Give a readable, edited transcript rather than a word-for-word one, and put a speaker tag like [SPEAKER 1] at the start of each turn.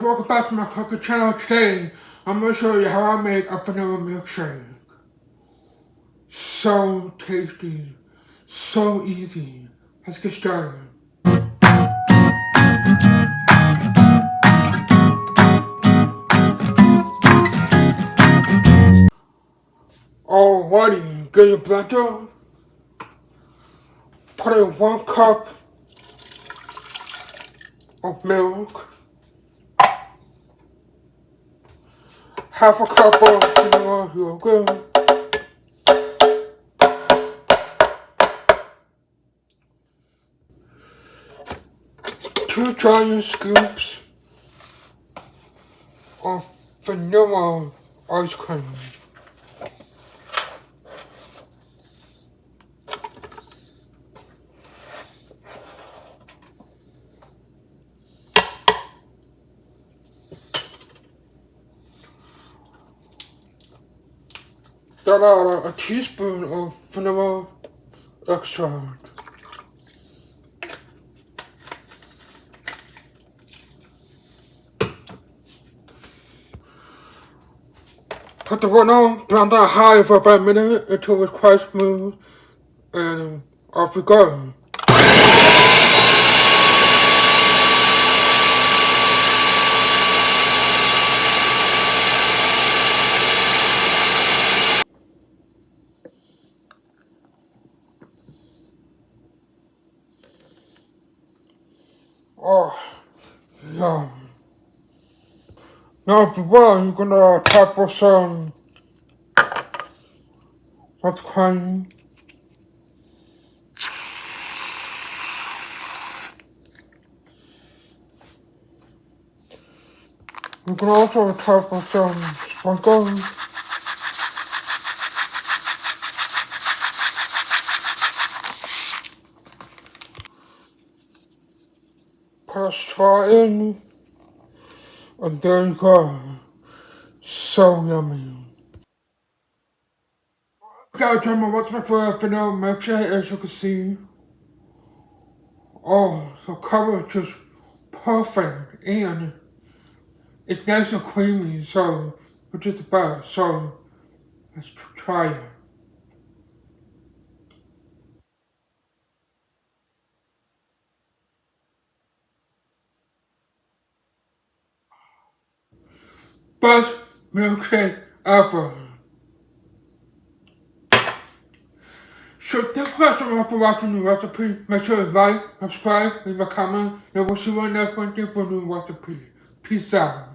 [SPEAKER 1] Welcome back to my cooking channel. Today, I'm going to show you how I make a vanilla milkshake. So tasty, so easy. Let's get started. Alrighty, get your blender. Put in 1 cup of milk, half a cup of vanilla yogurt, 2 giant scoops of vanilla ice cream, then add a teaspoon of vanilla extract. Put the vanilla blender high for about a minute until it's quite smooth, and off we go. Oh, yum. Now if you want, you're gonna top with some whipped cream. You can also top with some sprinkles. Put a straw in, and there you go. So yummy. Gotta try my recipe for vanilla milkshake, as you can see. Oh, the color is just perfect, and it's nice and creamy, so which is the best. So let's try it. Best milkshake ever. So thanks guys so much for watching the recipe. Make sure to like, subscribe, leave a comment, and we'll see you in the next one for a new recipe. Peace out.